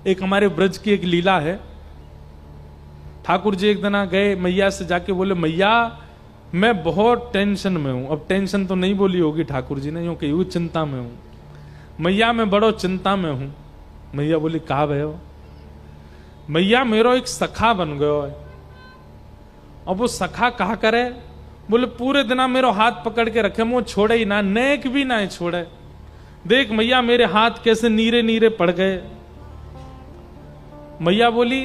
एक हमारे ब्रज की एक लीला है। ठाकुर जी एक दिन गए मैया से जाके बोले, मैया मैं बहुत टेंशन में हूं। अब टेंशन तो नहीं बोली होगी ठाकुर जी ने, यूं कही चिंता में हूं। मैया मैं बड़ो चिंता में हूं। मैया बोली कहा भयो? मैया मेरो एक सखा बन गयो है। अब वो सखा कहा करे? बोले पूरे दिन मेरो हाथ पकड़ के रखे, मुंह छोड़े ही ना, नेक भी ना छोड़े। देख मैया मेरे हाथ कैसे नीरे नीरे पड़ गए। मैया बोली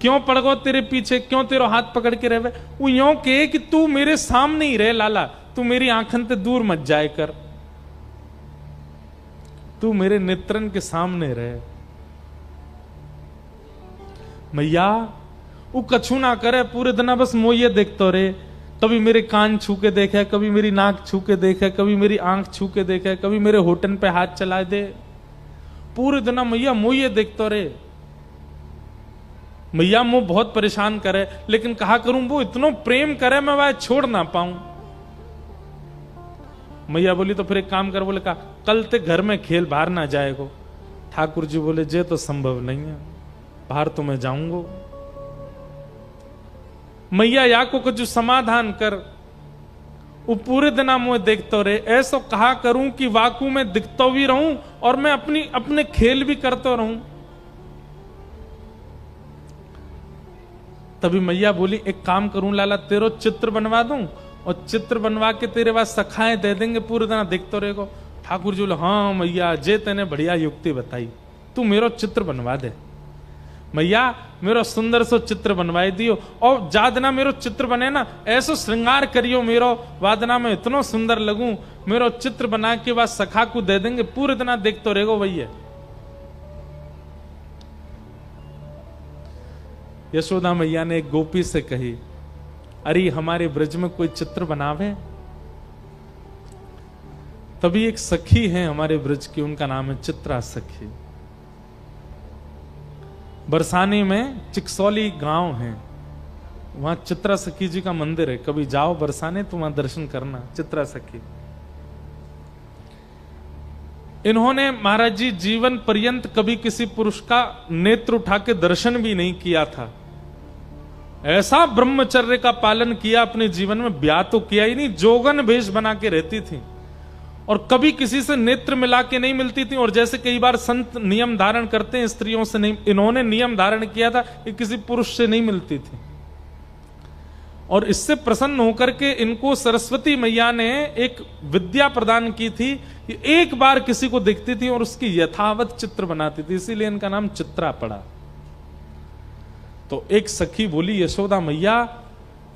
क्यों पड़ गो तेरे पीछे, क्यों तेरा हाथ पकड़ के रहे? वो यूं कहे कि तू मेरे सामने ही रहे लाला, तू मेरी आंखन से दूर मत जाए कर, तू मेरे नेत्रन के सामने रहे। मैया वो कछु ना करे, पूरे दिन बस मोये देखते रहे। कभी मेरे कान छू के देखे, कभी मेरी नाक छू के देखे, कभी मेरी आंख छू के देखे, कभी मेरे होठन पे हाथ चला दे। पूरे दिन मैया मोये देखते रहे। मैया मुझे बहुत परेशान करे, लेकिन कहा करूं वो इतना प्रेम करे मैं वह छोड़ ना पाऊं। मैया बोली तो फिर एक काम कर। बोले कहा कल ते घर में खेल, बाहर ना जाएगो। ठाकुर जी बोले जे तो संभव नहीं है, बाहर तो मैं जाऊंगा। मैया या को कुछ समाधान कर। वो पूरे दिन मुझे देखते रहे। ऐसा कहा करूं कि वाकू में दिखता भी रहूं और मैं अपने खेल भी करता रहूं। तभी मैया बोली एक काम करूं लाला, तेरो चित्र बनवा दूं और चित्र बनवा के तेरे पास सखाएं दे देंगे, पूरे दिन देखते रहेगो। ठाकुर जी बोले हाँ मैया जे तेने बढ़िया युक्ति बताई, तू मेरो चित्र बनवा दे। मैया मेरो सुंदर सो चित्र बनवाई दियो, और जादना मेरो चित्र बने ना ऐसो श्रृंगार करियो मेरो, वादना में इतना सुंदर लगूं, मेरो चित्र बना के बाद सखा को दे देंगे, पूरे दिन देखते रहेगो भैया। यशोदा मैया ने एक गोपी से कही, अरे हमारे ब्रज में कोई चित्र बनावे। तभी एक सखी है हमारे ब्रज की, उनका नाम है चित्रा सखी। बरसाने में चिकसौली गांव है, वहां चित्रा सखी जी का मंदिर है। कभी जाओ बरसाने तो वहां दर्शन करना, चित्रा सखी। इन्होंने महाराज जी जीवन पर्यंत कभी किसी पुरुष का नेत्र उठा के दर्शन भी नहीं किया था। ऐसा ब्रह्मचर्य का पालन किया अपने जीवन में, ब्याह तो किया ही नहीं, जोगन भेष बना के रहती थी और कभी किसी से नेत्र मिला के नहीं मिलती थी। और जैसे कई बार संत नियम धारण करते हैं स्त्रियों से, नहीं, इन्होंने नियम धारण किया था कि किसी पुरुष से नहीं मिलती थी। और इससे प्रसन्न होकर के इनको सरस्वती मैया ने एक विद्या प्रदान की थी कि एक बार किसी को दिखती थी और उसकी यथावत चित्र बनाती थी, इसीलिए इनका नाम चित्रा पड़ा। तो एक सखी बोली, यशोदा मैया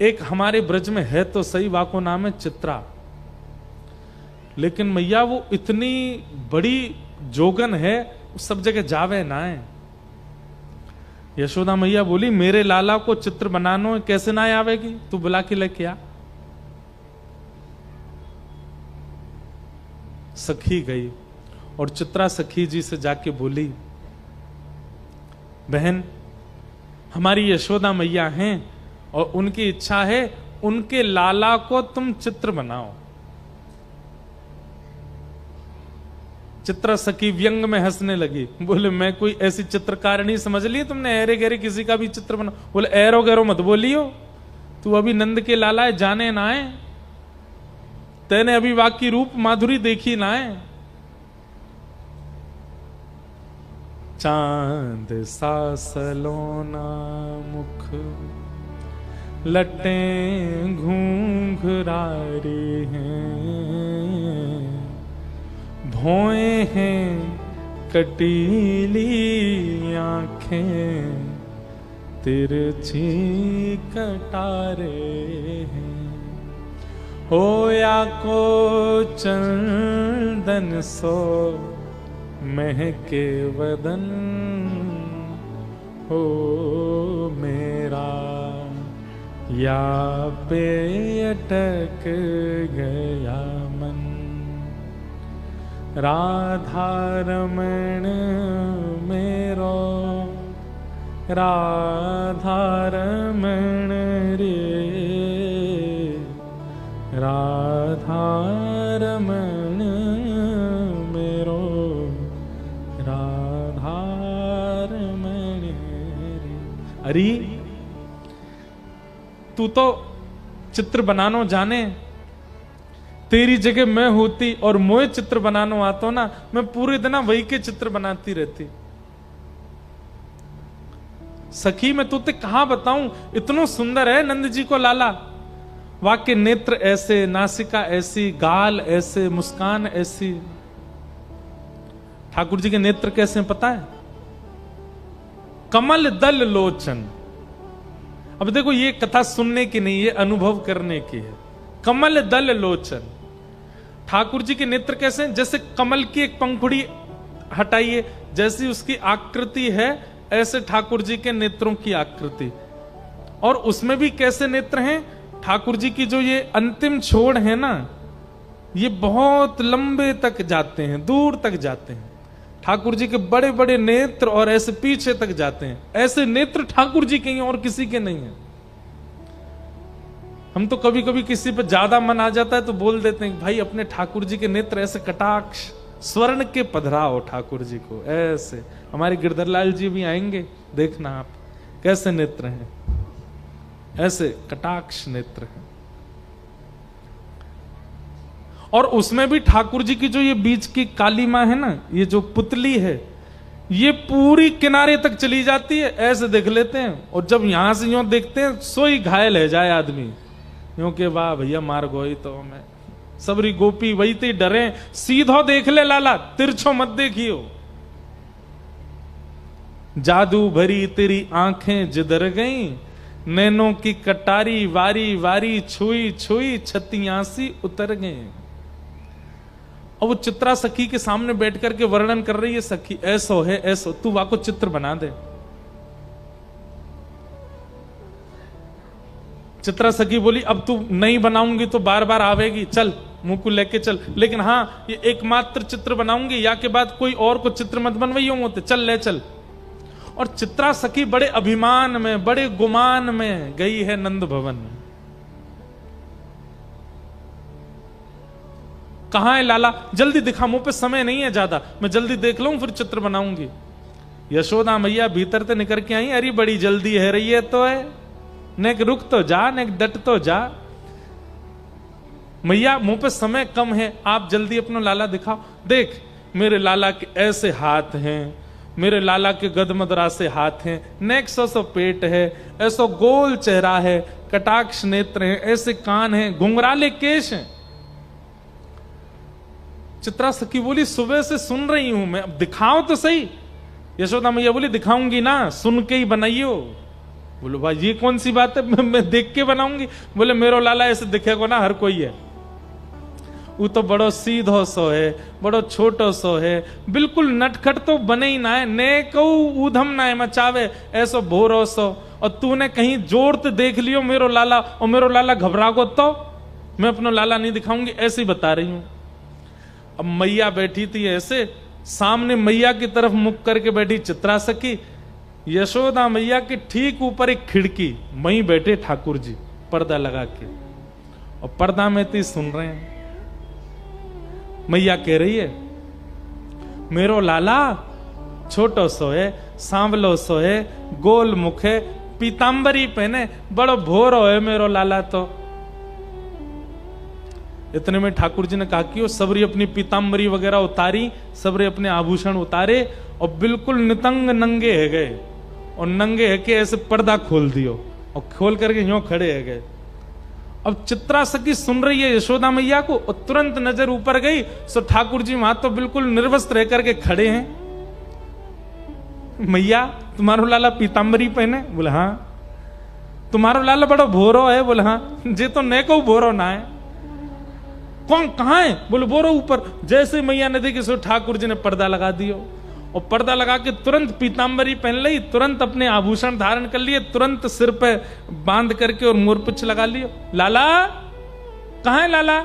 एक हमारे ब्रज में है तो सही, वाको नाम है चित्रा, लेकिन मैया वो इतनी बड़ी जोगन है, सब जगह जावे ना है। यशोदा मैया बोली मेरे लाला को चित्र बनानो कैसे ना आवेगी, तू बुला के लेके आ। सखी गई और चित्रा सखी जी से जाके बोली, बहन हमारी यशोदा मैया हैं और उनकी इच्छा है उनके लाला को तुम चित्र बनाओ। चित्रा सखी व्यंग में हंसने लगी, बोले मैं कोई ऐसी चित्रकार नहीं समझ ली तुमने, ऐरे गहरे किसी का भी चित्र बना। बोले ऐरो गैरो मत बोलियो, तू अभी नंद के लाला है, जाने ना है, तेने अभी वाकी रूप माधुरी देखी ना है। चांद सा सलोना मुख लटें घूंघरारी हैं, भौएं हैं कटीली आंखें, तिरछी कटारे हैं, होया को चंदन सो महके वदन, हो मेरा या पे अटक गया मन, राधा रमण मेरो, राधा रमण रे, राधा रमण मेरो, राधा हरी तू तो चित्र बनानो जाने, तेरी जगह मैं होती और मोए चित्र बनानो आतो ना, मैं पूरे दिन वही के चित्र बनाती रहती। सखी मैं तुझे कहां बताऊं, इतनो सुंदर है नंद जी को लाला। वाक्य नेत्र ऐसे, नासिका ऐसी, गाल ऐसे, मुस्कान ऐसी। ठाकुर जी के नेत्र कैसे हैं पता है? कमल दल लोचन। अब देखो ये कथा सुनने की नहीं, ये अनुभव करने की है। कमल दल लोचन, ठाकुर जी के नेत्र कैसे हैं? जैसे कमल की एक पंखुड़ी हटाइए, जैसी उसकी आकृति है ऐसे ठाकुर जी के नेत्रों की आकृति। और उसमें भी कैसे नेत्र हैं? ठाकुर जी की जो ये अंतिम छोड़ है ना, ये बहुत लंबे तक जाते हैं, दूर तक जाते हैं। ठाकुर जी के बड़े बड़े नेत्र और ऐसे पीछे तक जाते हैं। ऐसे नेत्र ठाकुर जी के हैं और किसी के नहीं है। हम तो कभी कभी किसी पे ज्यादा मन आ जाता है तो बोल देते हैं भाई अपने ठाकुर जी के नेत्र ऐसे कटाक्ष स्वर्ण के पधराओ ठाकुर जी को ऐसे। हमारे गिरधरलाल जी भी आएंगे, देखना आप कैसे नेत्र हैं, ऐसे कटाक्ष नेत्र हैं। और उसमें भी ठाकुर जी की जो ये बीच की काली मां है ना, ये जो पुतली है, ये पूरी किनारे तक चली जाती है, ऐसे देख लेते हैं। और जब यहां से यूं देखते हैं सोई घायल है जाए आदमी, यूं के वाह भैया मार गोई तो मैं सबरी गोपी वही ते डरे, सीधो देख ले लाला, तिरछो मत देखियो। जादू भरी तेरी आंखें जिधर गई, नैनों की कटारी वारी वारी छुई छुई छतियासी उतर गए। और वो चित्रा सखी के सामने बैठ करके वर्णन कर रही है, सखी ऐसो है ऐसो, तू वाको चित्र बना दे। चित्रा सखी बोली अब तू नहीं बनाऊंगी तो बार बार आवेगी, चल मुंह को लेके चल, लेकिन हाँ ये एकमात्र चित्र बनाऊंगी, या के बाद कोई और को चित्र मत बनवाइयो होते, चल ले चल। और चित्रा सखी बड़े अभिमान में, बड़े गुमान में गई है नंद भवन में। कहां है लाला? जल्दी दिखा, मुंह पे समय नहीं है ज्यादा, मैं जल्दी देख लूं फिर चित्र बनाऊंगी। यशोदा मैया भीतर से निकल के आई, अरे बड़ी जल्दी है रही है तो है, नेक रुक तो जा, नेक डट तो जा। मैया मुंह पे समय कम है, आप जल्दी अपना लाला दिखाओ। देख मेरे लाला के ऐसे हाथ हैं, मेरे लाला के गदमदरा से हाथ हैं, नेक सो पेट है, ऐसो गोल चेहरा है, कटाक्ष नेत्र हैं, ऐसे कान हैं, घुंघराले केश हैं। चित्रा सखी बोली सुबह से सुन रही हूं मैं, अब दिखाओ तो सही। यशोदा मैया बोली दिखाऊंगी ना, सुन के ही बनाइयो। बोलो भाई ये कौन सी बात है, मैं देख के बनाऊंगी। बोले मेरो लाला ऐसे दिखेगा ना हर कोई है, वो तो बड़ो सीधो सो है, बड़ो छोटो सो है, बिल्कुल नटखट तो बने ही ना है, ने कहू ऊधम ना है मचावे, ऐसो भोरो सो। और तूने कहीं जोर तो देख लियो मेरो लाला, और मेरो लाला घबरा को तो मैं अपना लाला नहीं दिखाऊंगी, ऐसे ही बता रही हूं। अब मैया बैठी थी ऐसे, सामने मैया की तरफ मुख करके बैठी चित्रा सखी, यशोदा मैया के ठीक ऊपर एक खिड़की, वहीं बैठे ठाकुर जी पर्दा लगा के, और पर्दा में ती सुन रहे हैं। मैया कह रही है मेरो लाला छोटो सो है, सांवलो सो है, गोल मुख है, पीतांबरी पहने, बड़ो भोरो है मेरो लाला तो। इतने में ठाकुर जी ने कहा कि वो सबरी अपनी पीतांबरी वगैरह उतारी, सबरे अपने आभूषण उतारे, और बिल्कुल नितंग नंगे है गए, और नंगे है के ऐसे पर्दा खोल दियो, और खोल करके यूं खड़े है गए। अब चित्रा सखी सुन रही है यशोदा मैया को, और तुरंत नजर ऊपर गई, सो ठाकुर जी वहां तो बिल्कुल निर्वस्त्र रह करके खड़े हैं। मैया तुम्हारो लाला पीतांबरी पहने? बोले हाँ। तुम्हारो लाला बड़ा भोरो है? बोले हाँ। जे तो ने को भोरो ना है। कौन कहां है? बोले बोरो ऊपर। जैसे मैया ने देखी सो ठाकुर जी ने पर्दा लगा दियो, और पर्दा लगा के तुरंत पीतांबरी पहन ली, तुरंत अपने आभूषण धारण कर लिए, तुरंत सिर पे बांध करके और मोरपिच लगा लियो। लाला कहां है लाला?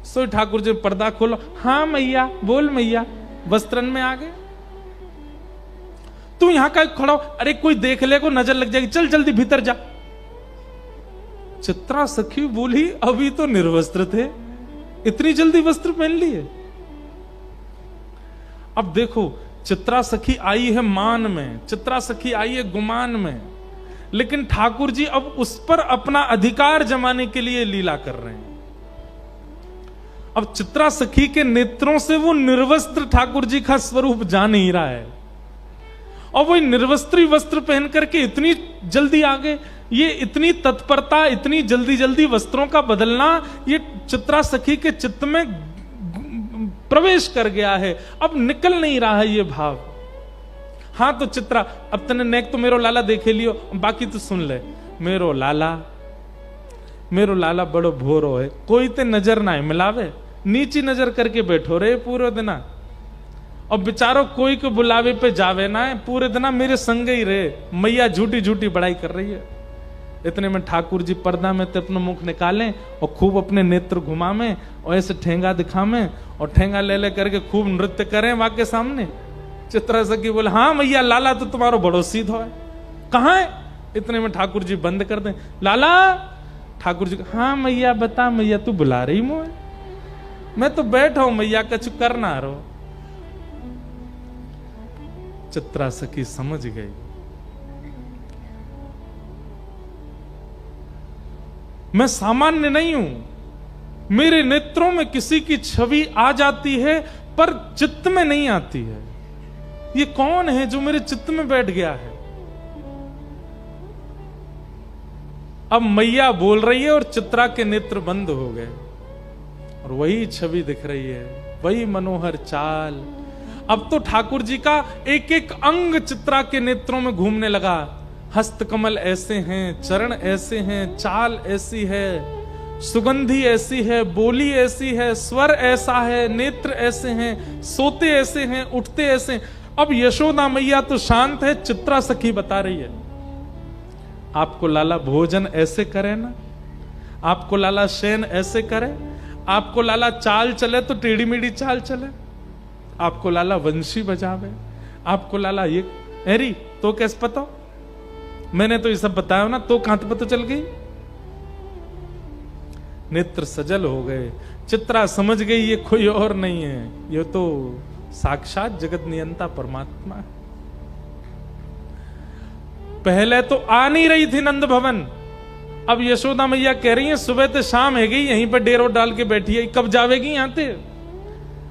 सो ठाकुर जी पर्दा खोलो। हाँ मैया, बोल मैया। वस्त्रन में आ गए। तू यहां का खड़ा हो, अरे कोई देख ले को नजर लग जाएगी, चल जल्दी भीतर जा। चित्रा सखी बोली अभी तो निर्वस्त्र थे, इतनी जल्दी वस्त्र पहन लिए? अब देखो चित्रा सखी आई है मान में, चित्रा सखी आई है गुमान में, लेकिन ठाकुर जी अब उस पर अपना अधिकार जमाने के लिए लीला कर रहे हैं। अब चित्रा सखी के नेत्रों से वो निर्वस्त्र ठाकुर जी का स्वरूप जा नहीं रहा है, और वो निर्वस्त्री वस्त्र पहन करके इतनी जल्दी आगे, ये इतनी तत्परता, इतनी जल्दी जल्दी वस्त्रों का बदलना, ये चित्रा सखी के चित्त में प्रवेश कर गया है, अब निकल नहीं रहा है ये भाव। हाँ तो चित्रा, अब तने नेक तो मेरो लाला देखे लियो, बाकी तो सुन ले। मेरो लाला बड़ो भोरो है, कोई ते नजर ना है मिलावे, नीची नजर करके बैठो रे पूरे दिना, और बेचारो कोई को बुलावे पे जावे ना है, पूरे दिना मेरे संग ही रे। मैया झूठी झूठी बड़ाई कर रही है। इतने में ठाकुर जी पर्दा में ते अपना मुख निकालें और खूब अपने नेत्र घुमावें और ऐसे ठेंगा दिखावें और ठेंगा ले ले करके खूब नृत्य करें वहां के सामने। चित्रा सखी बोले, हाँ मैया लाला तो तुम्हारो बड़ो सीधो है, कहाँ है? इतने में ठाकुर जी बंद कर दें, लाला। ठाकुर जी, हाँ मैया बता, मैया तू बुला रही मुझे? मैं तो बैठा हूं मैया, कछ करना रहो। चित्रा सखी समझ गई, मैं सामान्य नहीं हूं, मेरे नेत्रों में किसी की छवि आ जाती है पर चित्त में नहीं आती है। ये कौन है जो मेरे चित्त में बैठ गया है? अब मैया बोल रही है और चित्रा के नेत्र बंद हो गए और वही छवि दिख रही है, वही मनोहर चाल। अब तो ठाकुर जी का एक एक अंग चित्रा के नेत्रों में घूमने लगा। हस्त कमल ऐसे हैं, चरण ऐसे हैं, चाल ऐसी है, सुगंधी ऐसी है, बोली ऐसी है, स्वर ऐसा है, नेत्र ऐसे हैं, सोते ऐसे हैं, उठते ऐसे हैं। अब यशोदा मैया तो शांत है, चित्रा सखी बता रही है, आपको लाला भोजन ऐसे करे ना, आपको लाला शयन ऐसे करे, आपको लाला चाल चले तो टेढ़ी मेढ़ी चाल चले, आपको लाला वंशी बजावे, आपको लाला ये एरी तो कैसे पता? मैंने तो ये सब बताया ना, तो कहां पता चल गई? नेत्र सजल हो गए। चित्रा समझ गई ये कोई और नहीं है, ये तो साक्षात जगत नियंता परमात्मा है। पहले तो आ नहीं रही थी नंद भवन, अब यशोदा मैया कह रही है सुबह से शाम है गई, यहीं पर डेरो डाल के बैठी है, कब जावेगी यहां से?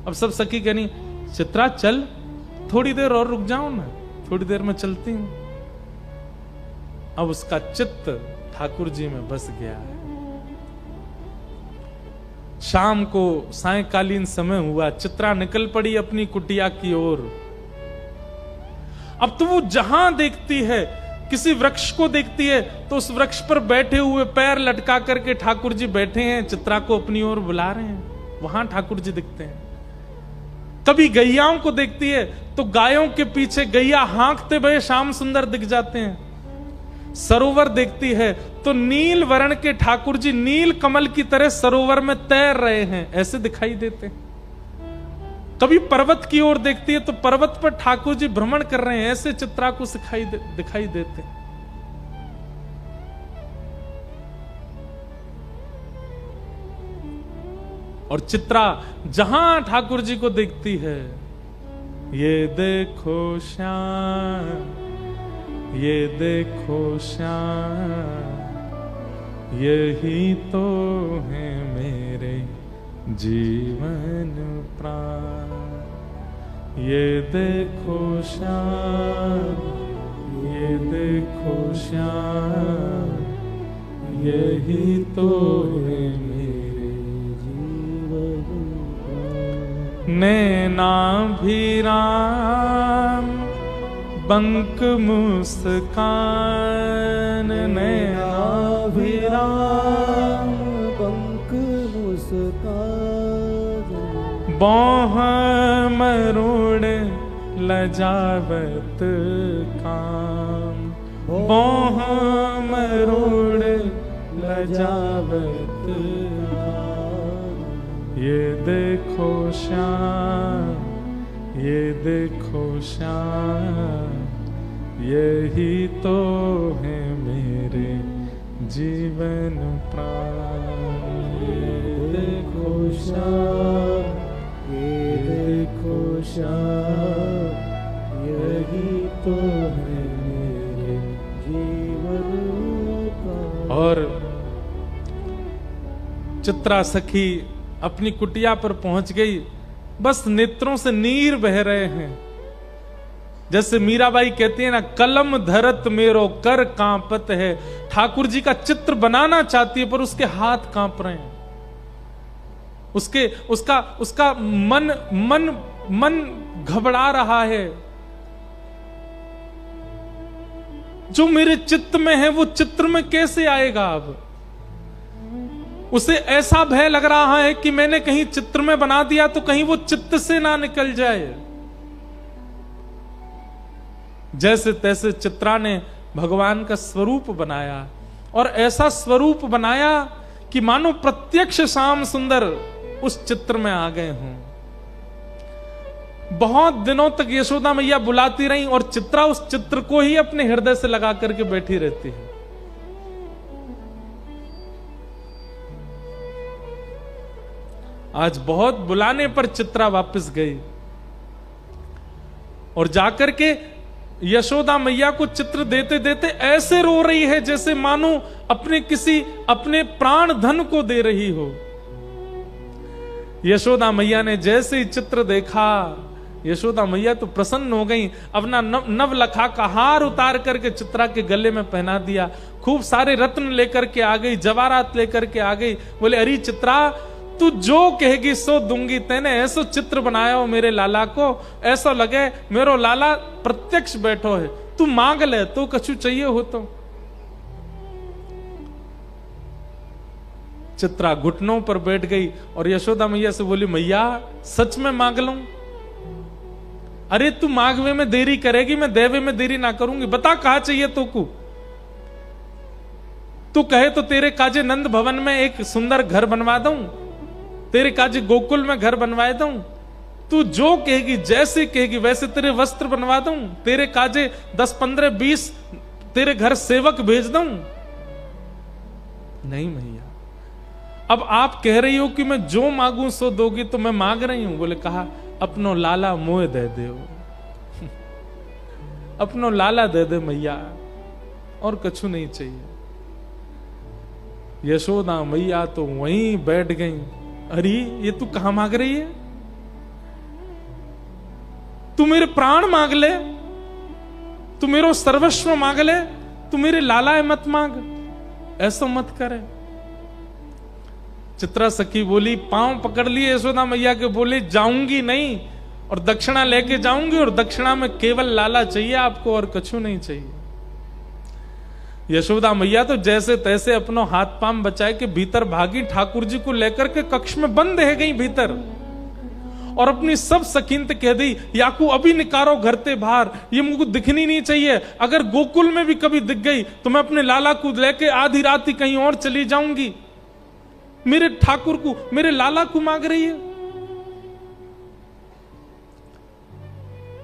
अब सब सखी कहनी, चित्रा चल, थोड़ी देर और रुक जाओ ना, थोड़ी देर में चलती हूं। अब उसका चित्त ठाकुर जी में बस गया है। शाम को सायंकालीन समय हुआ, चित्रा निकल पड़ी अपनी कुटिया की ओर। अब तो वो जहां देखती है, किसी वृक्ष को देखती है तो उस वृक्ष पर बैठे हुए पैर लटका करके ठाकुर जी बैठे हैं, चित्रा को अपनी ओर बुला रहे हैं, वहां ठाकुर जी दिखते हैं। कभी गैयाओं को देखती है तो गायों के पीछे गैया हाँकते हुए श्याम सुंदर दिख जाते हैं। सरोवर देखती है तो नील वर्ण के ठाकुर जी नील कमल की तरह सरोवर में तैर रहे हैं, ऐसे दिखाई देते हैं। कभी पर्वत की ओर देखती है तो पर्वत पर ठाकुर जी भ्रमण कर रहे हैं, ऐसे चित्रा को दिखाई देते हैं। और चित्रा जहां ठाकुर जी को देखती है, ये देखो श्याम, ये देखो श्याम, यही तो है मेरे जीवन प्राण। ये देखो श्याम, ये देखो श्याम, यही तो है मेरे जीवन प्राण। नैनाभिराम बंक मुस्कान, नैनाभिराम बंक मुस्कान, बाँह मरोड़ लजावत काम, बाँह मरोड़ लजावत काम। ये देखो श्याम, ये देखो श्याम, यही तो है मेरे जीवन प्राण। ये देखो श्याम, ये देखो श्याम, यही तो है मेरे जीवन और चित्रा सखी अपनी कुटिया पर पहुंच गई। बस नेत्रों से नीर बह रहे हैं। जैसे मीराबाई कहती है ना, कलम धरत मेरो कर कांपत है। ठाकुर जी का चित्र बनाना चाहती है पर उसके हाथ कांप रहे हैं। उसका मन घबरा रहा है। जो मेरे चित्त में है वो चित्र में कैसे आएगा? अब उसे ऐसा भय लग रहा है कि मैंने कहीं चित्र में बना दिया तो कहीं वो चित्त से ना निकल जाए। जैसे तैसे चित्रा ने भगवान का स्वरूप बनाया और ऐसा स्वरूप बनाया कि मानो प्रत्यक्ष श्याम सुंदर उस चित्र में आ गए हों। बहुत दिनों तक यशोदा मैया बुलाती रही और चित्रा उस चित्र को ही अपने हृदय से लगा करके बैठी रहती है। आज बहुत बुलाने पर चित्रा वापस गई और जाकर के यशोदा मैया को चित्र देते देते ऐसे रो रही है जैसे मानो अपने प्राण धन को दे रही हो। यशोदा मैया ने जैसे ही चित्र देखा, यशोदा मैया तो प्रसन्न हो गई। अपना नवलखा का हार उतार करके चित्रा के गले में पहना दिया। खूब सारे रत्न लेकर के आ गई, जवाहरात लेकर के आ गई। बोले, अरे चित्रा, तू जो कहेगी सो दूंगी। तेने ऐसो चित्र बनाया हो मेरे लाला को, ऐसा लगे मेरो लाला प्रत्यक्ष बैठो है। तू मांग ले, तो कछु चाहिए हो तो। चित्रा घुटनों पर बैठ गई और यशोदा मैया से बोली, मैया सच में मांग लूं? अरे तू मांगवे में देरी करेगी, मैं देवे में देरी ना करूंगी। बता कहा चाहिए तो को। तू कहे तो तेरे काजे नंद भवन में एक सुंदर घर बनवा दूं, तेरे काजे गोकुल में घर बनवा दूं। तू जो कहेगी, जैसे कहेगी वैसे तेरे वस्त्र बनवा दूं, तेरे काजे 10, 15, 20 तेरे घर सेवक भेज दूं। नहीं मैया, अब आप कह रही हो कि मैं जो मांगू सो दोगी, तो मैं मांग रही हूं। बोले, कहा अपनो लाला मोह दे दे अपनो लाला दे दे मैया, और कछु नहीं चाहिए। यशोदा मैया तो वहीं बैठ गई। अरे ये तू कहां मांग रही है? तू मेरे प्राण मांग ले, तू मेरो सर्वस्व मांग ले, तू मेरे लाला मत मांग, ऐसा मत करे। चित्रा सखी बोली, पांव पकड़ लिए यशोदा मैया के, बोले जाऊंगी नहीं और दक्षिणा लेके जाऊंगी, और दक्षिणा में केवल लाला चाहिए आपको और कछु नहीं चाहिए। यशोदा मैया तो जैसे तैसे अपनो हाथ पांव बचाए के भीतर भागी, ठाकुर जी को लेकर के कक्ष में बंद रह गई भीतर, और अपनी सब सकीनत कह दी, याकू अभी निकारो घर ते बाहर, ये मुझको दिखनी नहीं चाहिए। अगर गोकुल में भी कभी दिख गई तो मैं अपने लाला को लेके आधी रात ही कहीं और चली जाऊंगी। मेरे ठाकुर को, मेरे लाला को मांग रही है।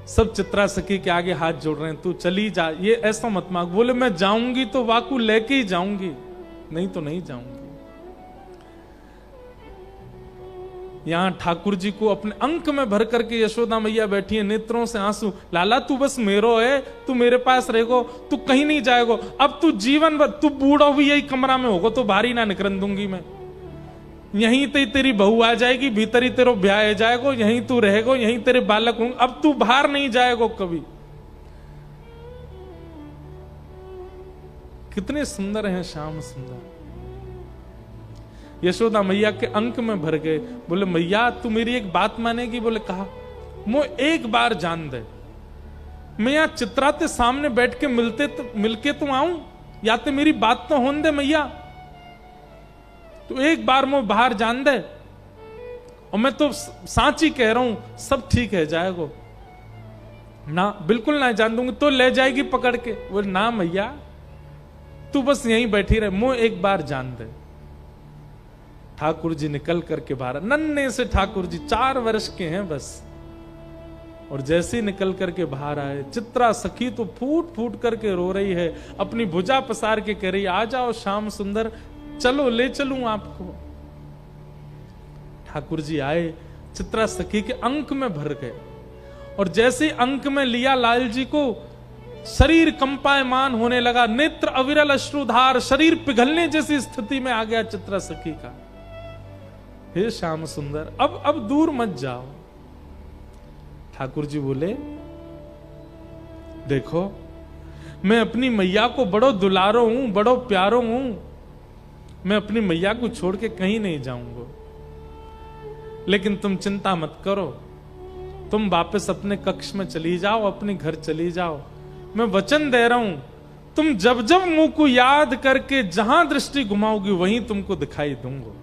सब चित्रा सखी के आगे हाथ जोड़ रहे हैं, तू चली जा, ये ऐसा मत मांग। बोले, मैं जाऊंगी तो वाकू लेके ही जाऊंगी, नहीं तो नहीं जाऊंगी। यहां ठाकुर जी को अपने अंक में भर करके यशोदा मैया बैठी है, नेत्रों से आंसू। लाला तू बस मेरो है, तू मेरे पास रहेगो, तू कहीं नहीं जाएगो। अब तू जीवन भर, तू बूढ़ा भी यही कमरा में होगो तो बाहर ही ना निकलन दूंगी मैं। यहीं ते तेरी बहू आ जाएगी, भीतर ही तेरो ब्याह जाएगो, यहीं तू रहेगो, यहीं तेरे बालक होंगे। अब तू बाहर नहीं जाएगो कभी। कितने सुंदर हैं श्याम सुंदर। यशोदा मैया के अंक में भर गए। बोले, मैया तू मेरी एक बात मानेगी? बोले, कहा मो एक बार जान दे, मैं यहां चित्रा ते सामने बैठ के मिलके तो आऊं, या ते मेरी बात तो होने दे मैया। तो एक बार मैं बाहर जान दे, और मैं तो सांची कह रहा हूं, सब ठीक है जाएगो ना, बिल्कुल ना जान दूंगी। तो ले जाएगी पकड़ के। बोले, ना मैया तू बस यहीं बैठी रहे, मुझे एक बार जान दे। ठाकुर जी निकल करके बाहर, नन्हे से ठाकुर जी 4 वर्ष के हैं बस, और जैसे ही निकल करके बाहर आए, चित्रा सखी तो फूट फूट करके रो रही है, अपनी भुजा पसार के कह रही, आ जाओ श्याम सुंदर, चलो ले चलूं आपको। ठाकुर जी आए, चित्रा सखी के अंक में भर गए, और जैसे अंक में लिया लाल जी को, शरीर कंपायमान होने लगा, नेत्र अविरल अश्रुधार, शरीर पिघलने जैसी स्थिति में आ गया चित्रा सखी का। हे श्याम सुंदर, अब दूर मत जाओ। ठाकुर जी बोले, देखो मैं अपनी मैया को बड़ो दुलारो हूं, बड़ो प्यारो हूं, मैं अपनी मैया को छोड़ के कहीं नहीं जाऊंगा। लेकिन तुम चिंता मत करो, तुम वापस अपने कक्ष में चली जाओ, अपने घर चली जाओ। मैं वचन दे रहा हूं, तुम जब जब मुंह को याद करके जहां दृष्टि घुमाओगी वहीं तुमको दिखाई दूंगा।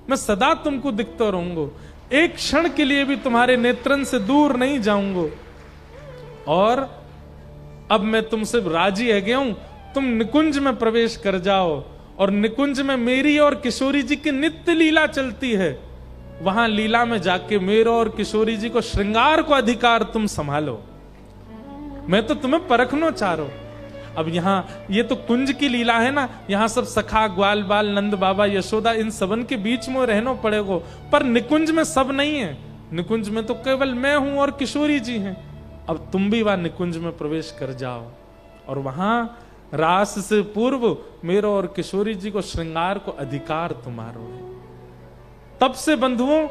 मैं सदा तुमको दिखता रहूंगा, एक क्षण के लिए भी तुम्हारे नेत्रन से दूर नहीं जाऊंगा। और अब मैं तुमसे राजी है गया हूं, तुम निकुंज में प्रवेश कर जाओ, और निकुंज में मेरी और किशोरी जी की नित्य लीला चलती है। वहां लीला में जाके मेरे और किशोरी जी को श्रृंगार को अधिकार तुम संभालो। मैं तो तुम्हें परखना चाह रहा हूं। अब यहां ये तो कुंज की लीला है ना, यहां सब सखा ग्वाल बाल नंद बाबा यशोदा इन सबन के बीच में रहना पड़ेगा। पर निकुंज में सब नहीं है, निकुंज में तो केवल मैं हूं और किशोरी जी हैं। अब तुम भी वहां निकुंज में प्रवेश कर जाओ, और वहां रास से पूर्व मेरो और किशोरी जी को श्रृंगार को अधिकार तुम्हारो है। तब से बंधुओं,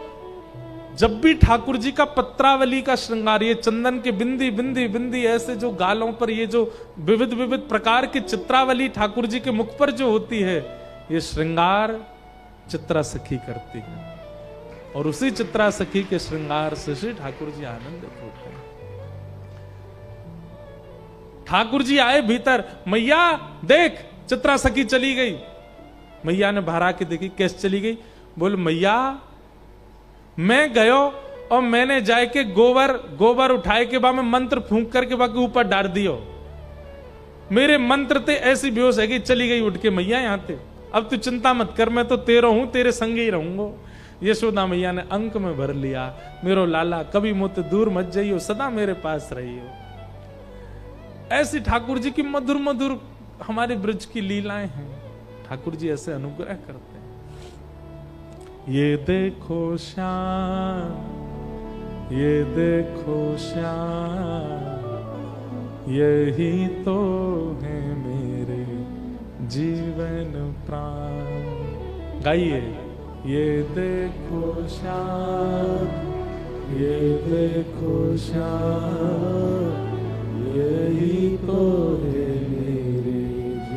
जब भी ठाकुर जी का पत्रावली का श्रृंगार, ये चंदन के बिंदी बिंदी बिंदी ऐसे जो गालों पर ये जो विविध विविध प्रकार की चित्रावली ठाकुर जी के मुख पर जो होती है, ये श्रृंगार चित्रा सखी करती है। और उसी चित्रा सखी के श्रृंगार से श्री ठाकुर जी आनंदित होते हैं। ठाकुर जी आए भीतर, मैया देख चित्रा सखी चली गई। मैया ने बाहर आके देखी, कैसे चली गई? बोल मैया, मैं गयो और मैंने जाके गोबर उठाए के बाद में मंत्र फूंक करके बाकी ऊपर डाल दियो। मेरे मंत्र ते ऐसी बेहोश है कि चली गई उठ के मैया यहां ते। अब तू चिंता मत कर, मैं तो तेरा हूं, तेरे संग ही रहूंगा। यशोदा मैया ने अंक में भर लिया, मेरो लाला कभी मुझसे दूर मत जाइयो, सदा मेरे पास रहियो। ऐसी ठाकुर जी की मधुर मधुर हमारे ब्रज की लीलाएं हैं। ठाकुर जी ऐसे अनुग्रह करते हैं। ये देखो श्याम, ये देखो श्याम, यही तो है मेरे जीवन प्राण। गाइए, ये देखो श्याम, ये देखो श्याम, यही तो है मेरे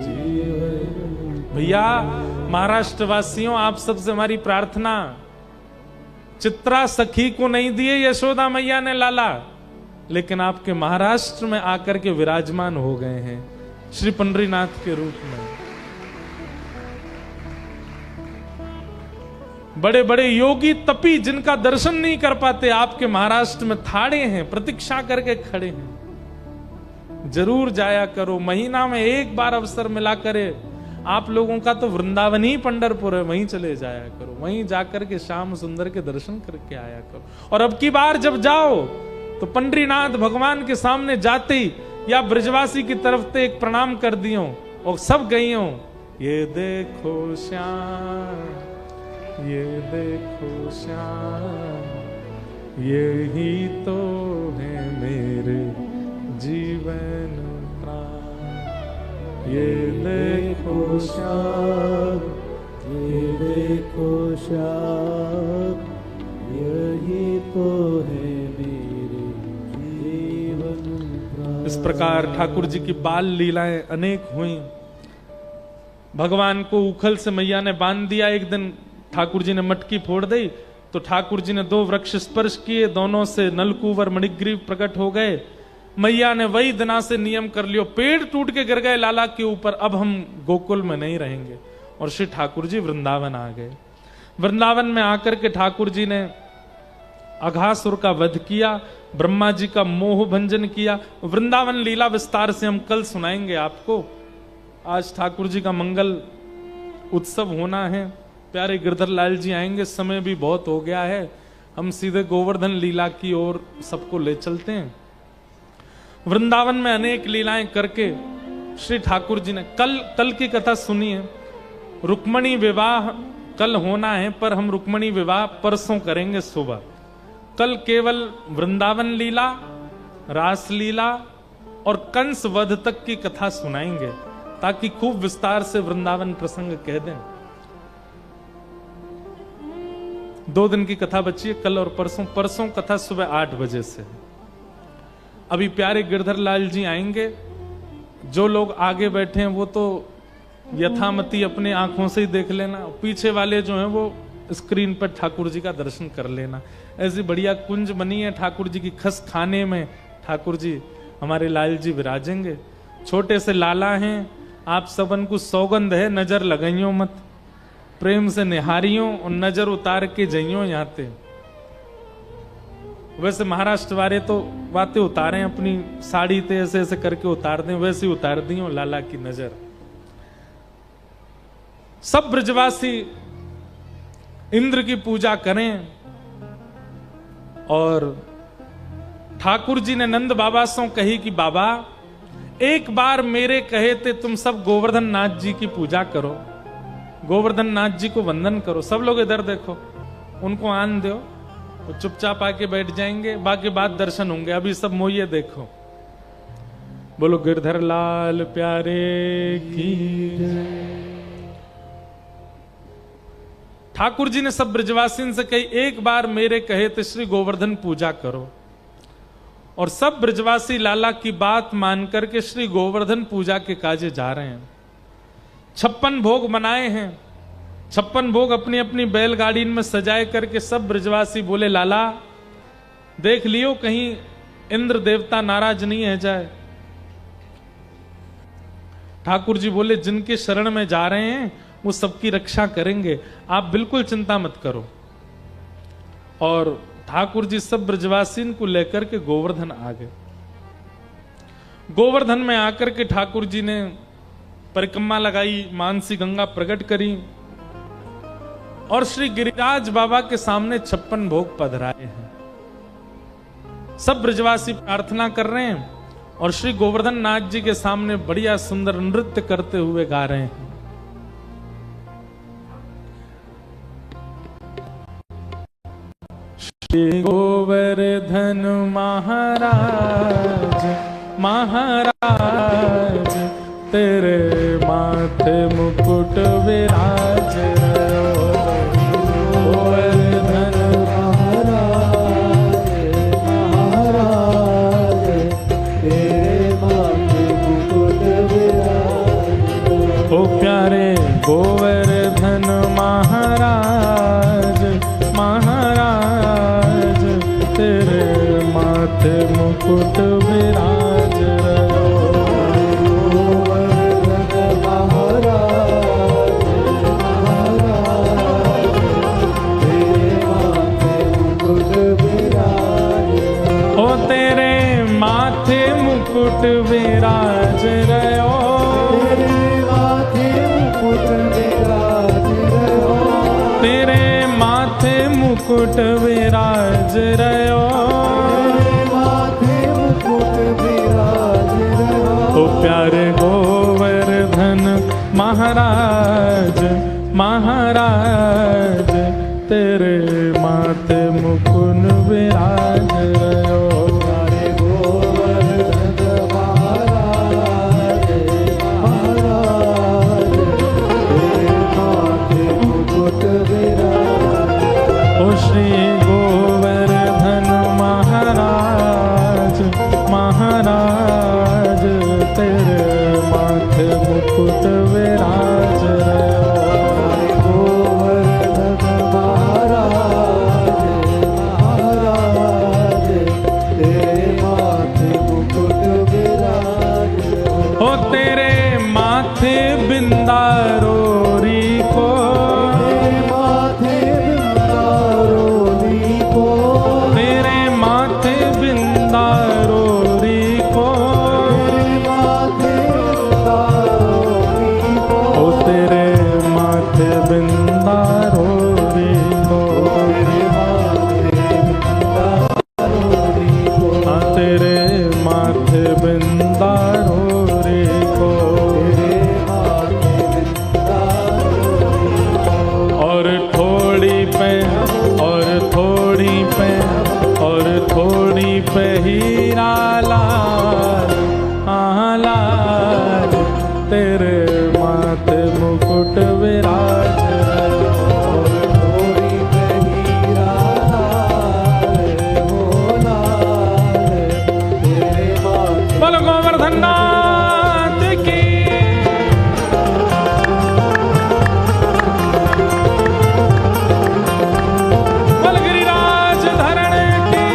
जीवन। भैया महाराष्ट्र वासियों, आप सबसे हमारी प्रार्थना, चित्रा सखी को नहीं दिए यशोदा मैया ने लाला, लेकिन आपके महाराष्ट्र में आकर के विराजमान हो गए हैं श्री पंडरीनाथ के रूप में। बड़े बड़े योगी तपी जिनका दर्शन नहीं कर पाते, आपके महाराष्ट्र में थाड़े हैं, प्रतीक्षा करके खड़े हैं। जरूर जाया करो, महीना में एक बार अवसर मिला करे। आप लोगों का तो वृंदावन ही पंढरपुर है, वहीं चले जाया करो, वहीं जाकर के श्याम सुंदर के दर्शन करके आया करो। और अब की बार जब जाओ तो पंडरीनाथ भगवान के सामने जाते ही या ब्रजवासी की तरफ से एक प्रणाम कर दियो और सब गई हो, ये देखो श्याम, ये देखो श्याम, यही तो है मेरे जीवन प्राण। ये देखो श्याम, ये देखो श्याम, यही तो है मेरे जीवन प्राण। इस प्रकार ठाकुर जी की बाल लीलाएं अनेक हुई। भगवान को उखल से मैया ने बांध दिया। एक दिन ठाकुर जी ने मटकी फोड़ दी तो ठाकुर जी ने 2 वृक्ष स्पर्श किए, दोनों से नलकूवर मणिग्रीव प्रकट हो गए। मैया ने वही दिना से नियम कर लियो, पेड़ टूट के गिर गए लाला के ऊपर, अब हम गोकुल में नहीं रहेंगे। और श्री ठाकुर जी वृंदावन आ गए। वृंदावन में आकर के ठाकुर जी ने अघासुर का वध किया, ब्रह्मा जी का मोह भंजन किया। वृंदावन लीला विस्तार से हम कल सुनाएंगे आपको। आज ठाकुर जी का मंगल उत्सव होना है। प्यारे गिरधर लाल जी आएंगे, समय भी बहुत हो गया है, हम सीधे गोवर्धन लीला की ओर सबको ले चलते हैं। वृंदावन में अनेक लीलाएं करके श्री ठाकुर जी ने कल की कथा सुनी है। रुक्मणी विवाह कल होना है, पर हम रुक्मणी विवाह परसों करेंगे सुबह। कल केवल वृंदावन लीला, रास लीला और कंस वध तक की कथा सुनाएंगे, ताकि खूब विस्तार से वृंदावन प्रसंग कह दें। 2 दिन की कथा बची है, कल और परसों। परसों कथा सुबह 8 बजे से। अभी प्यारे गिरधर लाल जी आएंगे। जो लोग आगे बैठे हैं वो तो यथामति अपने आंखों से ही देख लेना, पीछे वाले जो हैं वो स्क्रीन पर ठाकुर जी का दर्शन कर लेना। ऐसी बढ़िया कुंज बनी है ठाकुर जी की, खस खाने में ठाकुर जी हमारे लाल जी विराजेंगे। छोटे से लाला हैं, आप सबन को सौगंध है, नजर लगाइयो मत, प्रेम से निहारियों और नजर उतार के जइयो यहाँ ते। वैसे महाराष्ट्र वाले तो बातें उतारे अपनी साड़ी ते ऐसे ऐसे करके उतार दें, वैसे ही उतार दियो लाला की नजर। सब ब्रजवासी इंद्र की पूजा करें। और ठाकुर जी ने नंद बाबा से कही कि बाबा एक बार मेरे कहे थे तुम सब गोवर्धन नाथ जी की पूजा करो, गोवर्धन नाथ जी को वंदन करो। सब लोग इधर देखो, उनको आन दो, वो चुपचाप आके बैठ जाएंगे, बाकी बात दर्शन होंगे। अभी सब मोये देखो। बोलो गिरधर लाल प्यारे की जय। ठाकुर जी ने सब ब्रजवासी से कही एक बार मेरे कहे तो श्री गोवर्धन पूजा करो। और सब ब्रजवासी लाला की बात मान करके श्री गोवर्धन पूजा के काजे जा रहे हैं। 56 भोग बनाए हैं, 56 भोग अपनी अपनी बैलगाड़ी में सजाए करके सब ब्रजवासी बोले लाला देख लियो कहीं इंद्र देवता नाराज नहीं है जाए। ठाकुर जी बोले जिनके शरण में जा रहे हैं वो सबकी रक्षा करेंगे, आप बिल्कुल चिंता मत करो। और ठाकुर जी सब ब्रजवासी को लेकर के गोवर्धन आ गए। गोवर्धन में आकर के ठाकुर जी ने परिक्रमा लगाई, मानसी गंगा प्रकट करी और श्री गिरिराज बाबा के सामने 56 भोग पधराए हैं। सब ब्रजवासी प्रार्थना कर रहे हैं और श्री गोवर्धन नाथ जी के सामने बढ़िया सुंदर नृत्य करते हुए गा रहे हैं। श्री गोवर्धन महाराज महाराज तेरे माथे मुकुट विराज रहो। गोवर्धन महाराज महाराज तेरे माथे मुकुट विराज। ओ प्यारे गोवर्धन महाराज महाराज तेरे माथे मुकुट विराज रहो। गोवर्धन महाराज महाराज तेरे माथे मुकुट विराज। ओ तेरे माथे मुकुट विराज रहो। तेरे माथे मुकुट विराज रहो। तेरे माथे मुकुट विराज रहो। माथे मुकुट विराज रहो। ओ प्यारे गोवर्धन महाराज महाराज तेरे माथे मुकुट विराज रहो। प्यारे गोवर्धन महाराज महाराज तेरे माथे मुकुट विराज। ओ श्री गोवर्धन महाराज महाराज तेरे माथे मुकुट विराज रहो। गोवर्धन महाराज महाराज तेरे माथे मुकुट विराज। ओ तेरे माथे बिंदारोरी को। तेरे माथे मुकुट विराज बोलो गोवर्धन नाथ की। बोल गिरिराज धरण की।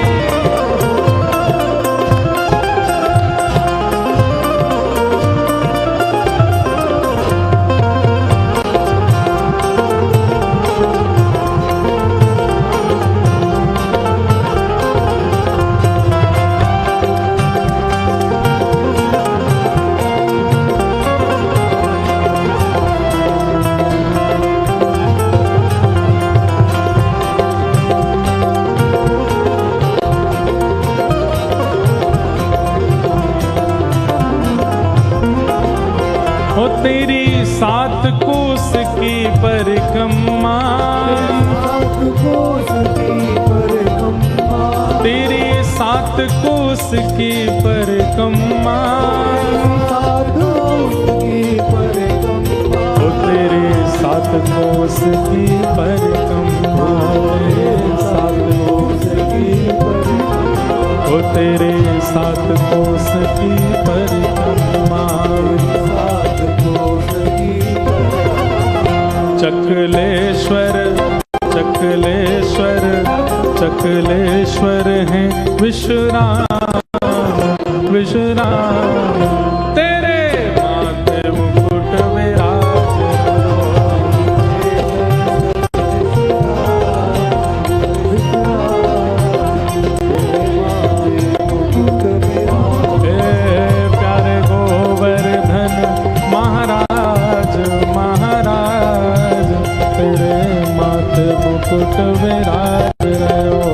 तेरी सात कोस की परिक्रमा, तेरी सात कोस की परिक्रमा, ओ तेरे सात कोस की परिक्रमा, ओ तेरे सात कोस की परिक्रमा। चकलेश्वर चकलेश्वर चकलेश्वर हैं विश्वराम विश्वराम तेरे माथे मुकुट विराज। प्यारे गोवर्धन महाराज महाराज तेरे माथे मुकुट विराज रहो।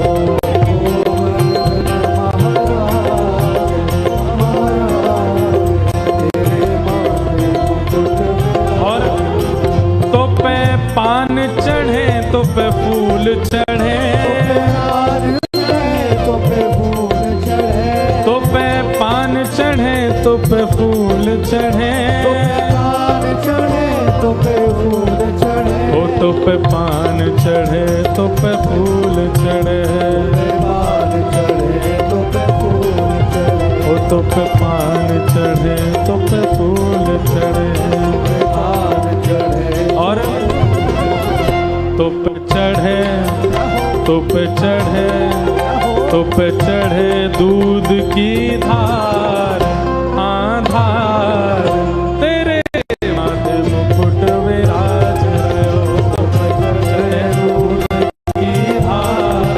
और तो पे पान चढ़े तो पे फूल चढ़े, तो पे पान चढ़े तो पे फूल चढ़े, ओ तो पे पान चढ़े तो पे फूल चढ़े, ओ तो पे पान चढ़े तो पे फूल चढ़े। और तो पे चढ़े तो पे चढ़े तो पे चढ़े दूध की धार आधार तेरे माथे मुकुट विराज रहो। तो पे चढ़े दूध की धार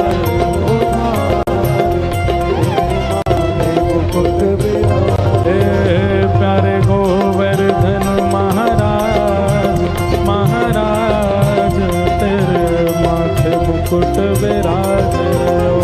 प्यारे गोवर्धन महाराज महाराज तेरे माथे मुकुट विराज रहो।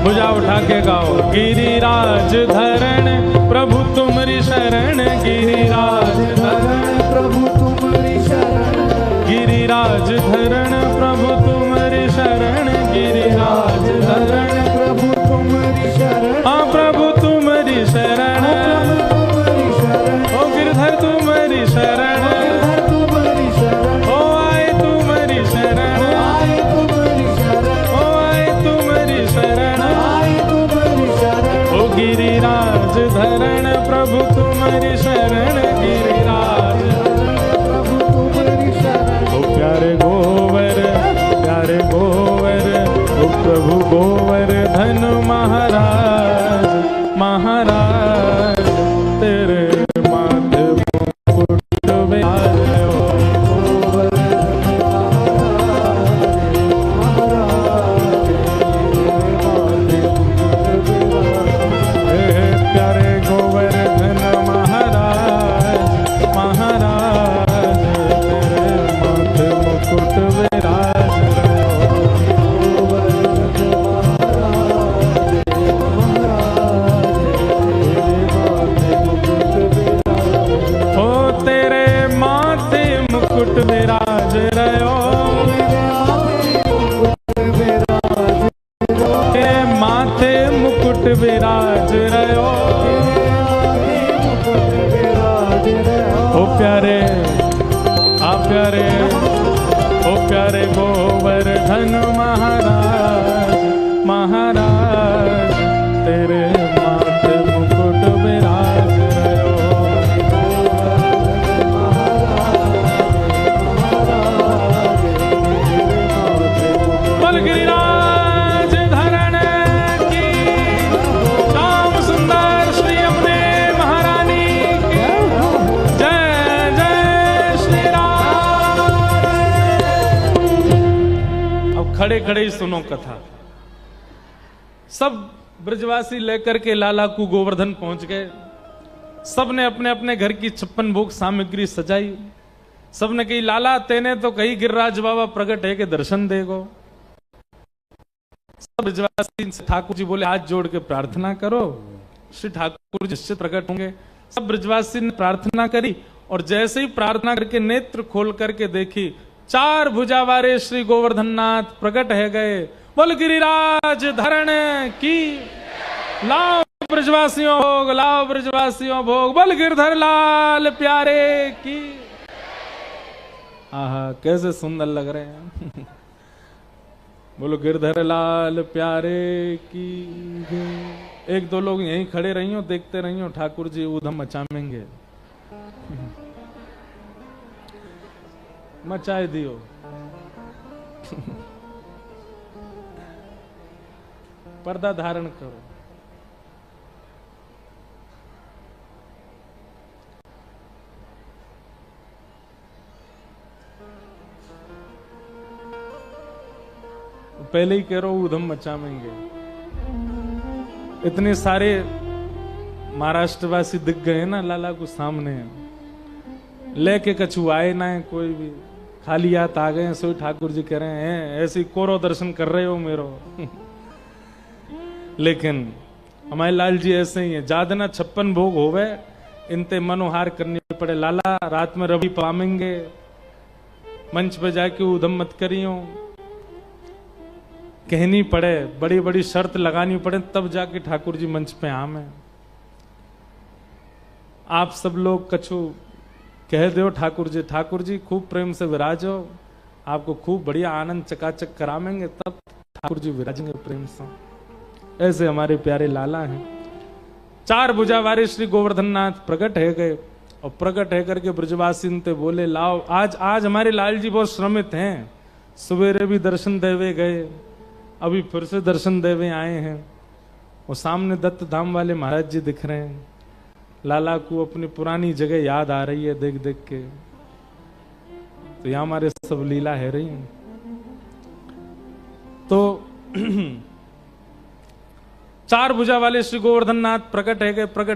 भुजा उठा के गाओ। गिरिराज धरण प्रभु तुम्हारी शरण, गिरिराज धरण प्रभु तुम्हारी शरण, गिरिराज धरण प्रभु तुम्हारी शरण, गिरिराज धरण प्रभु तुम्हारी शरण। हाँ प्रभु तुम्हारी शरण, ओ गिरधर तुम्हारी शरण, ओ आए तुम्हारी शरण, ओ आए तुम्हारी शरण, ओ गिरिराज धरण प्रभु तुम्हारी शरण, गिरिराज प्रभु तुम्हारी शरण। ओ प्यारे गोवर ओ प्रभु गोवर्धन महाराज महाराज तेरे माथे मुकुट विराज रहो। प्यारे गोवर्धन महाराज मुकुट विराज रहो, ओ प्यारे आ प्यारे, ओ प्यारे गोवर्धन महाराज, महाराज तेरे माथे मुकुट विराज रहो। बोल गिरिराज धरण की, श्याम सुंदर श्री अम्बे महारानी की जय जय श्री राम। अब खड़े खड़े ही सुनो कथा। सब ब्रजवासी लेकर के लाला को गोवर्धन पहुंच गए। सबने अपने अपने घर की 56 भोग सामग्री सजाई। सबने कही लाला तेने तो कही गिरिराज बाबा प्रकट है के दर्शन देगो। सब ब्रजवासी से ठाकुर जी बोले हाथ जोड़ के प्रार्थना करो, श्री ठाकुर जी निश्चित प्रकट होंगे। सब ब्रजवासी ने प्रार्थना करी और जैसे ही प्रार्थना करके नेत्र खोल करके देखी, 4 भुजा वाले श्री गोवर्धन नाथ प्रकट है गए। बोल गिरिराज धरण की, लाओ ब्रजवासियों भोग, लाओ ब्रजवासियों भोग। बोल गिरधर लाल प्यारे की। आहा कैसे सुंदर लग रहे हैं। बोलो गिरधर लाल प्यारे की। एक दो लोग यहीं खड़े रहियो, देखते रहियो, ठाकुर जी ऊधम मचाएंगे। मचाए दियो। पर्दा धारण करो। पहले ही कह रहा हूं ऊधम मचाएंगे। इतने सारे महाराष्ट्रवासी दिख गए ना लाला को सामने, लेके कछु आए ना है कोई भी, खाली हाथ आ गए। सो ठाकुर जी कह रहे हैं ऐसे कोरो दर्शन कर रहे हो मेरो। लेकिन हमारे लाल जी ऐसे ही है, ज्यादा ना 56 भोग होवे, इनते मनोहार करनी पड़े। लाला रात में रवि पामेंगे, मंच पे जाके उधम मत करियो, कहनी पड़े, बड़ी बड़ी शर्त लगानी पड़े, तब जाके ठाकुर जी मंच पे आमे। आप सब लोग कछु कह दो ठाकुर जी खूब प्रेम से विराजो, आपको खूब बढ़िया आनंद चकाचक करामेंगे, तब ठाकुर जी विराजेंगे प्रेम से। ऐसे हमारे प्यारे लाला हैं। 4 भुजा वाले श्री गोवर्धन नाथ प्रकट है गए और प्रकट है करके ब्रजवासी ते बोले लाओ। आज हमारे लाल जी बहुत श्रमित हैं, सवेरे भी दर्शन देवे गए, अभी फिर से दर्शन देवे आए हैं। और सामने दत्त धाम वाले महाराज जी दिख रहे हैं। लाला को अपनी पुरानी जगह याद आ रही है देख देख के। तो यहां हमारे सब लीला है रही हैं। तो 4 भुजा वाले श्री गोवर्धन नाथ प्रकट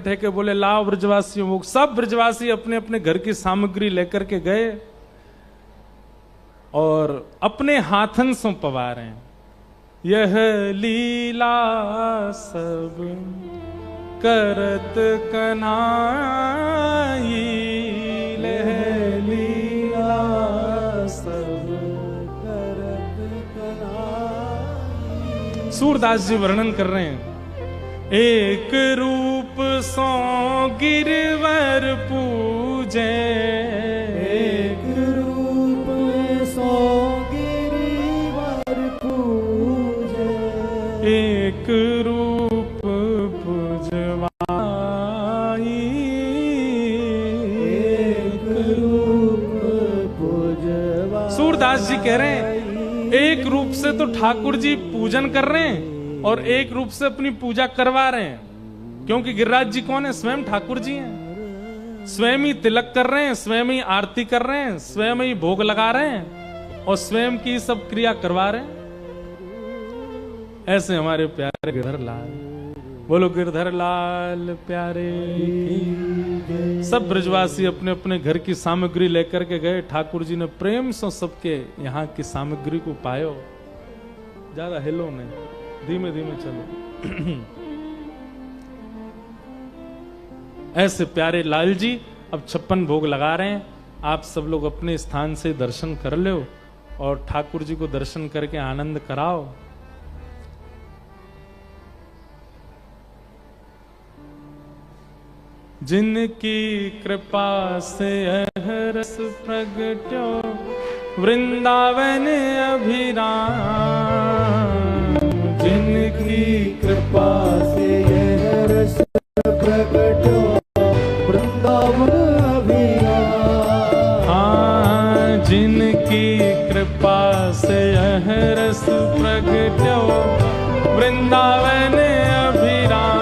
है के बोले लाओ ब्रजवासियों भोग। सब ब्रजवासी अपने अपने घर की सामग्री लेकर के गए और अपने हाथन से पवा रहे हैं। यह लीला सब करत कन्हाई, लीला सब करत कन्हाई। सूरदास जी वर्णन कर रहे हैं, एक रूप सो गिरवर पूजे, एक रूप सो गिरवर पूजे, एक रूप पुजवाई, एक रूप पुजवाई। सूरदास जी कह रहे हैं एक रूप से तो ठाकुर जी पूजन कर रहे हैं और एक रूप से अपनी पूजा करवा रहे हैं। क्योंकि गिरिराज जी कौन है? स्वयं ठाकुर जी हैं। स्वयं ही तिलक कर रहे हैं, स्वयं ही आरती कर रहे हैं, स्वयं ही भोग लगा रहे हैं और स्वयं की सब क्रिया करवा रहे हैं। ऐसे हमारे प्यारे गिरधर लाल, बोलो गिरधर लाल प्यारे की। सब ब्रजवासी अपने अपने घर की सामग्री लेकर के गए। ठाकुर जी ने प्रेम से सबके यहाँ की सामग्री को पायो। ज्यादा हिलो नहीं, धीमे धीमे चलो। ऐसे प्यारे लाल जी अब 56 भोग लगा रहे हैं। आप सब लोग अपने स्थान से दर्शन कर लो और ठाकुर जी को दर्शन करके आनंद कराओ। जिनकी कृपा से अहरस प्रगट्यो वृंदावन अभिराम। जिनकी कृपा से यह रस प्रगट्यो वृंदावन अभिराम। हाँ, जिनकी कृपा से यह रस प्रगट्यो वृंदावन अभिराम।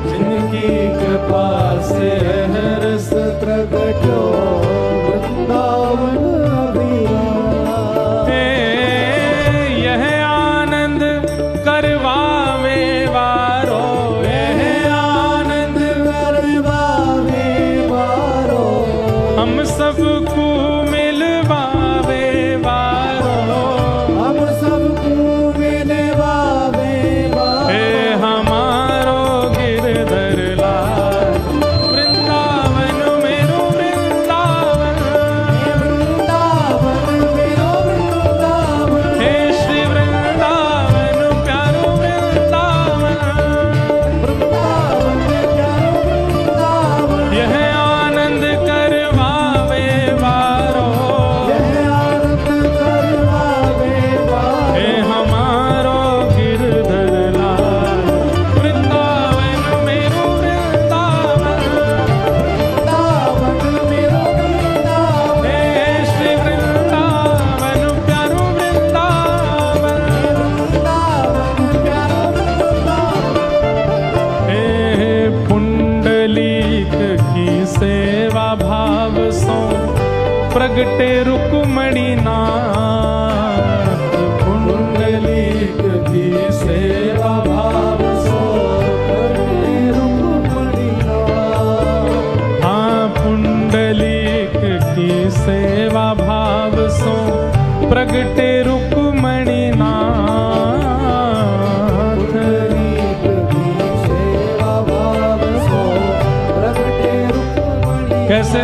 जिनकी कृपा से यह रस प्रगट्यो वृंदावन अभिराम। यह आनंद करवावे वारो, यह आनंद करवावे वारो। हम सबको मिलवावे वारो। हम सबको मिलवावे वारो। हे हमारो गिरधर लाल वृंदावन मेरो वृंदावन। वृंदावन मेरो वृंदावन। हे श्री वृंदावन प्यारो वृंदावन। वृंदावन प्यारो वृंदावन। यह आनंद करवावे वारो। यह आनंद करवावे वारो। हे हमारो गिरधर लाल वृंदावन मेरो वृंदावन। वृंदावन मेरो वृंदावन। हे श्री वृंदावन प्यारो वृंदावन। वृंदावन प्यारो वृंदावन। हे पुंडलीक की सेवा भाव सो प्रगटे रुक्मणी नाथ। पुंडलीक की सेवा भाव सो प्रगटे रुक्मणी नाथ। हाँ, पुंडलीक की सेवा भाव सो प्रगटे रुक्मणी नाथ। पुंडलीक की सेवा भाव सो प्रगटे रुक्मणी कैसे?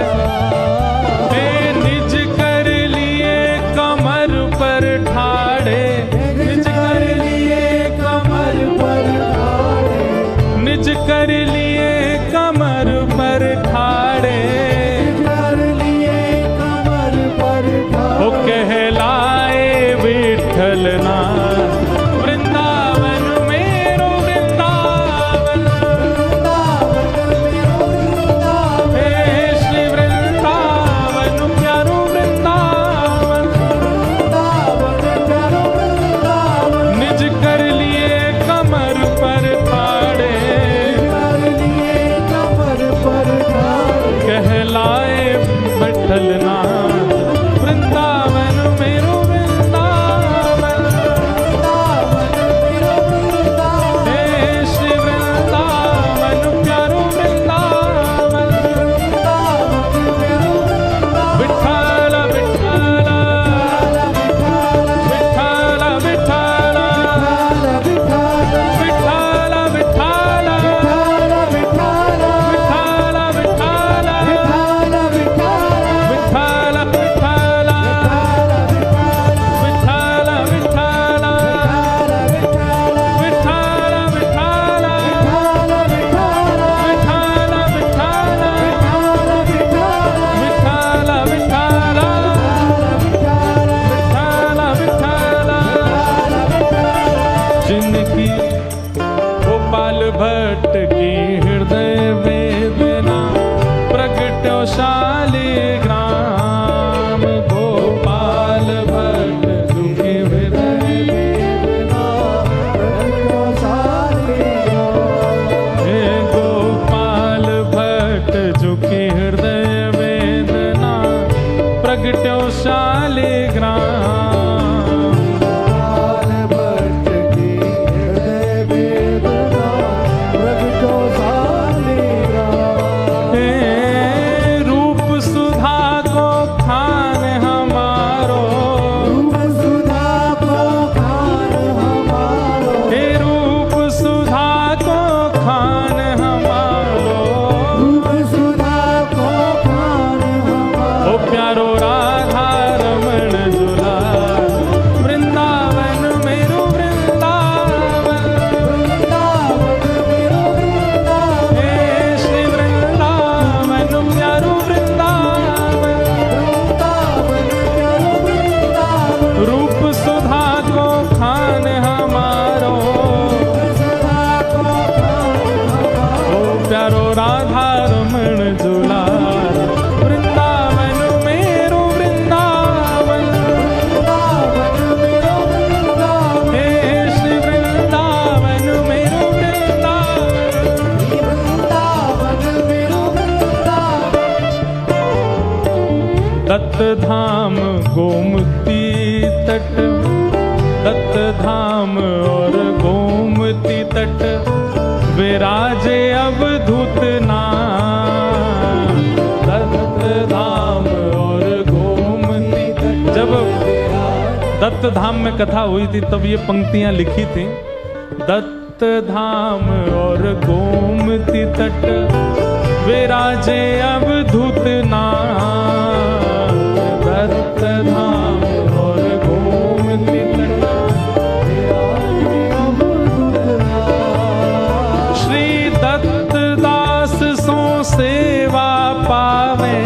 हे निज कर लिए कमर पर ठाड़े, निज कर लिए कमर पर ठाड़े। निज कर लिए कमर पर ठाड़े। कर लिए कमर पर ओ ठाड़े। कहलाए विठ्ठल नाथ वृंदावन मेरो वृंदावन। वृंदावन मेरो वृंदावन। हे श्री वृंदावन प्यारो वृंदावन। वृंदावन प्यारो वृंदावन। निज कर लिए कमर पर ठाड़े। कर लिए कमर पर ठाड़े। कहलाए विठ्ठल नाथ वृंदावन मेरो वृंदावन। वृंदावन मेरो वृंदावन। हे श्री वृंदावन प्यारो वृंदावन। वृंदावन प्यारो वृंदावन। विठ्ठल विठ्ठल विठ्ठल विठ्ठल विठाला विठाला विठ्ठल विठ्ठल विठाला विठाला विठ्ठल विठ्ठल विठाला विठाला विठ्ठल विठ्ठल विठ्ठल विठ्ठल विठ्ठल जिनकी गोपाल भट्ट की हृदय वेदना प्रगट्यो शालिग्राम। गोपाल भट्ट की हृदय हे गोपाल भट्ट जो की हृदय वेदना प्रगट्यो शालिग्राम। भट्ट की हृदय दत्त धाम गोमती तट, दत्त धाम और गोमती तट विराजे अवधूत नाम। दत्त धाम और गोमती तट। जब दत्त धाम में कथा हुई थी तब ये पंक्तियां लिखी थी। दत्त धाम और गोमती तट विराजे अवधूत नाम। दत्त धाम और गोमती तट श्री दत्त दास सो सेवा पावे।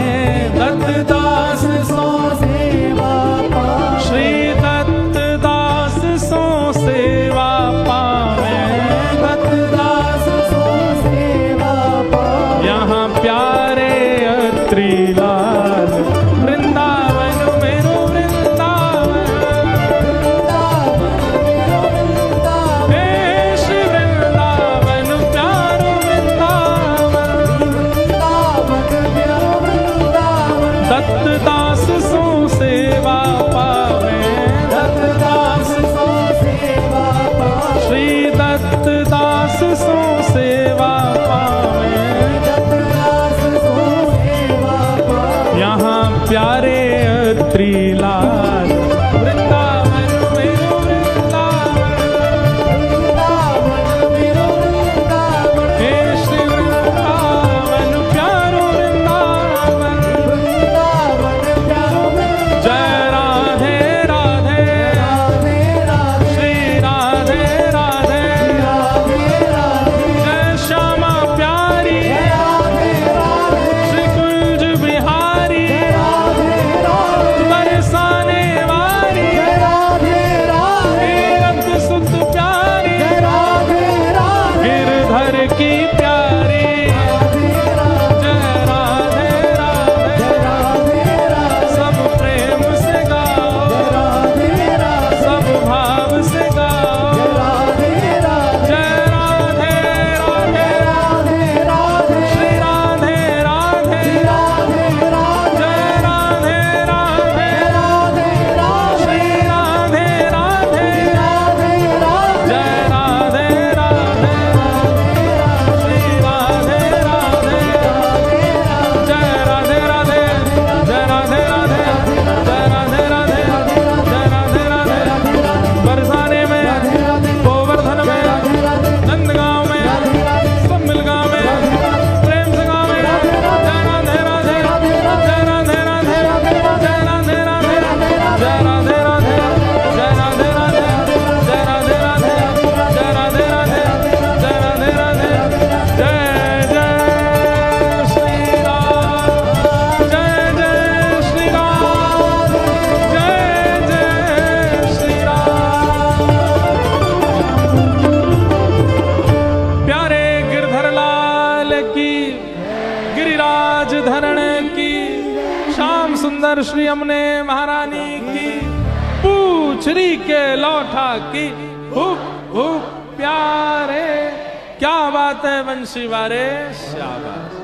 दत्त दास सो सेवा पावे। श्री दत्त दास सो सेवा पावे। दत्त दास सो सेवा पावे। यहाँ प्यारे अत्रिलाल वृंदावन मेरो वृंदावन। हे श्री वृंदावन प्यारो वृंदावन। दत्त दास सो सेवा पावे। दत्त दास सो सेवा पावे। श्री दत्त दास सो सेवा पावे। दत्त दास सो सेवा पावे। यहाँ प्यारे अत्रिलाल वृंदावन मेरो वृंदावन। हे श्री वृंदावन प्यारो वृंदावन। जय राधे राधे श्री राधे राधे। जय श्यामा प्यारी श्री कुंज बिहारी। बरसाने वाली तीरथ सुत प्यारी। गिरधर की प्यारी। जय राधे राधे। सब प्रेम से गाओ, सब भाव से गाओ। जय राधे राधे श्री राधे राधे। जय राधे राधे श्री राधे राधे। जय राधे राधे श्री राधे राधे। जय राधे राधे। जय राधे राधे। जय राधे राधे। जय राधे राधे। बरसाने में, गोवर्धन में, नंदगांव में, सब मिल गांव में, प्रेम से गांव में। जय राधे राधे। जय राधे राधे। जय राधे राधे। जय राधे राधे। जय राधे राधे। जय राधे राधे। जय राधे राधे। जय राधे राधे। जय जय श्री राम। जय जय श्री राम। जय जय श्री राम। प्यारे गिरधर लाल की, गिरिराज धरण की, श्याम सुंदर श्री अमने महारानी की, पूछरी के लौठा की। हुप हुप प्यारे, क्या बात है बंशी वारे, शाबाश।